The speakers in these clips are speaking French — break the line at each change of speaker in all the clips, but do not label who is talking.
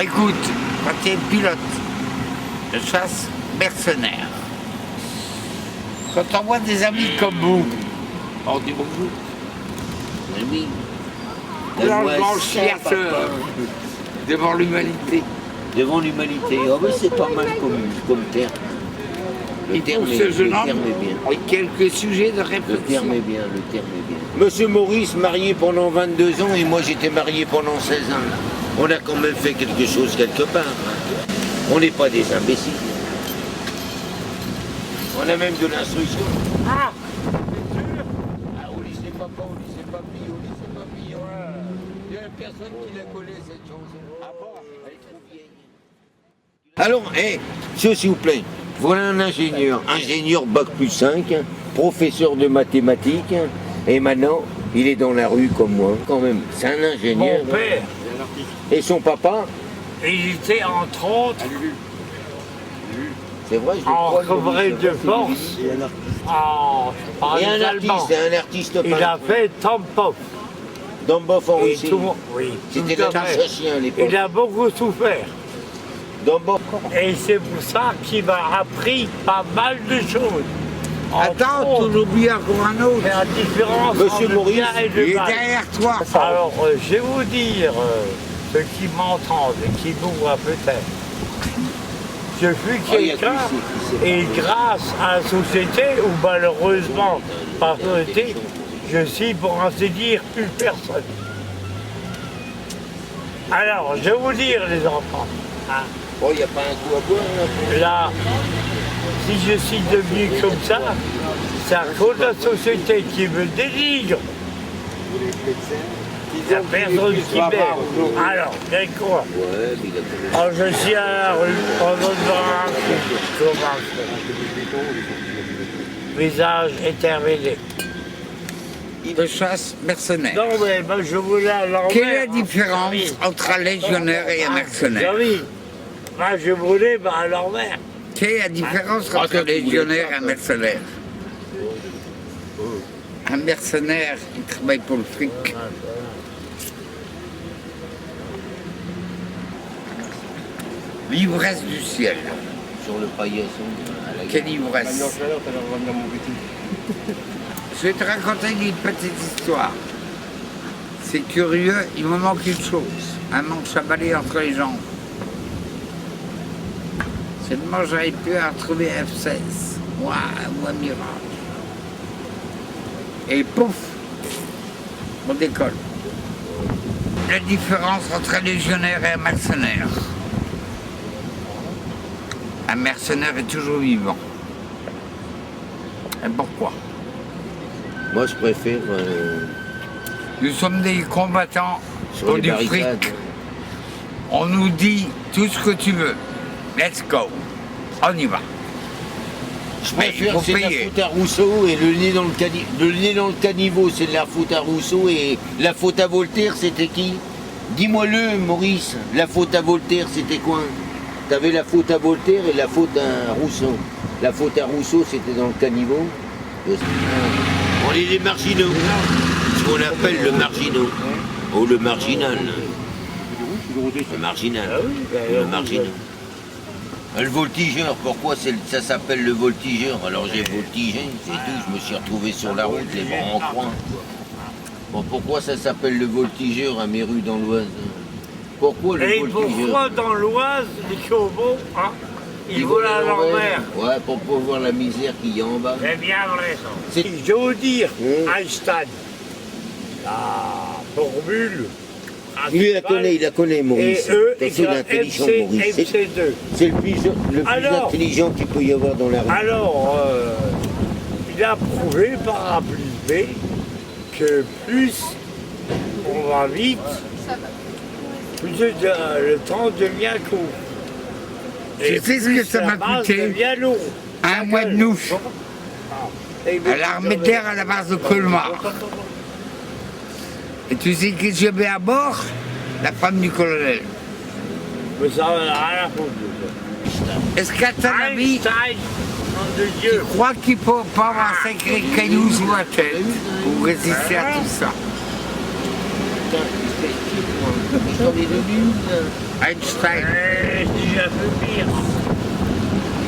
écoute, quand tu es pilote de chasse mercenaire, quand on voit des amis comme vous, on dit bonjour.
Oui.
Dans le blanchisseur devant l'humanité.
Devant l'humanité. Oh, mais c'est pas mal comme terme. Le terme est bien.
Et quelques sujets de
Le
réflexion.
terme est bien, le terme est bien. Monsieur Maurice, marié pendant 22 ans et moi j'étais marié pendant 16 ans. On a quand même fait quelque chose quelque part. Hein. On n'est pas des imbéciles. On a même de l'instruction.
Ah,
Ah, au lycée papa, au lycée papi, au lycée papi. Il y a personne qui la connaît cette chanson. Ah bon, elle est trop vieille. Alors, s'il vous plaît, voilà un ingénieur bac plus 5, professeur de mathématiques, et maintenant, il est dans la rue comme moi, quand même. C'est un ingénieur.
mon père,
Et son papa,
il était entre autres
c'est vrai, je le
en
crois.
recouvré de force.
Et un artiste
Il a fait Tampov.
Dombov en
Et
Russie.
tout le monde- oui,
C'était
tout à fait.
l'Alsacien à l'époque.
Il a beaucoup souffert.
Dombov.
Et c'est pour ça qu'il m'a appris pas mal de choses.
Attends, tu l'oublies encore un autre.
C'est la différence
Monsieur
entre le
Maurice,
bien et
Il
le
est
mal.
derrière toi.
Alors, je vais vous dire, ceux qui m'entendent et qui nous voient peut-être, je suis
il y a
quelqu'un,
qui sait.
et grâce à la société, ou malheureusement par société, je suis pour ainsi dire une personne. Alors, je vais vous dire les enfants, hein,
Oh, il n'y a pas un coup à boire là.
là, si je suis devenu comme ça, c'est à cause de la société qui me dénigre. La personne qui m'aime. Alors, quel quoi?
Ouais, mais il a fait
Alors, je suis à la rue, en devant comment visage éterminé.
De chasse mercenaire.
Non, mais ben, je voulais à l'envers.
Quelle est la différence entre un légionnaire et un mercenaire?
Oui, ben, je voulais à l'envers.
Quelle est la différence entre un légionnaire et un mercenaire? Un mercenaire, il travaille pour le fric. L'ivresse du ciel.
sur le paillasson. à la
Quelle ivresse. Je vais te raconter une petite histoire. C'est curieux, il me manque une chose. Un manche à balai entre les jambes. Seulement j'avais pu retrouver F-16. Waouh, un mirage. Et pouf, on décolle. La différence entre un légionnaire et un mercenaire. Un mercenaire est toujours vivant. Et pourquoi?
Moi, je préfère
Nous sommes des combattants
sur
pour
les
du
barricades.
fric. On nous dit tout ce que tu veux. Let's go. On y va.
Je
Mais il
préfère,
faut
c'est de la
payer.
faute à Rousseau et le nez dans le caniveau, c'est de la faute à Rousseau et la faute à Voltaire, c'était qui? Dis-moi-le, Maurice, la faute à Voltaire, c'était quoi? T'avais la faute à Voltaire et la faute à Rousseau. La faute à Rousseau, c'était dans le caniveau. On est des marginaux, ce qu'on appelle le marginaux, ou le marginal. Le marginal, le marginal. Le voltigeur, pourquoi ça s'appelle le voltigeur? Alors j'ai voltigé, c'est tout, je me suis retrouvé sur la route, les bras en coin. Bon, pourquoi ça s'appelle le voltigeur à mes rues dans l'Oise? Pourquoi le
Et
voltigeur?
pourquoi dans l'Oise, les chevaux, hein, ils volent à l'envers?
Ouais, pour pas voir la misère qu'il y a en bas.
C'est bien vrai ça.
C'est-
Je vais vous dire,
Mmh.
Einstein, la formule.
Lui, il la connaît, Maurice.
Et eux,
C'est l'intelligent, Maurice.
MC2.
C'est le plus
Alors-
intelligent qu'il peut y avoir dans la rue.
Alors, il a prouvé par A plus B que plus on va vite, plus le temps devient court.
Tu sais ce que
plus
ça
la
m'a
base
coûté?
devient lourde.
Un mois de nous,
Et
à l'armée de l'air à la base de Colmar. Et tu sais qui j'avais à bord? La femme du colonel.
Mais ça n'a rien à foutre de ça.
Est-ce qu'à ton avis,
Einstein, nom de
tu
Dieu.
crois qu'il ne faut pas avoir un sacré caillou sous la tête pour résister à tout ça?
Putain, J'en ai de nul, là.
Einstein.
C'est déjà un peu pire.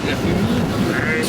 Il a fumé.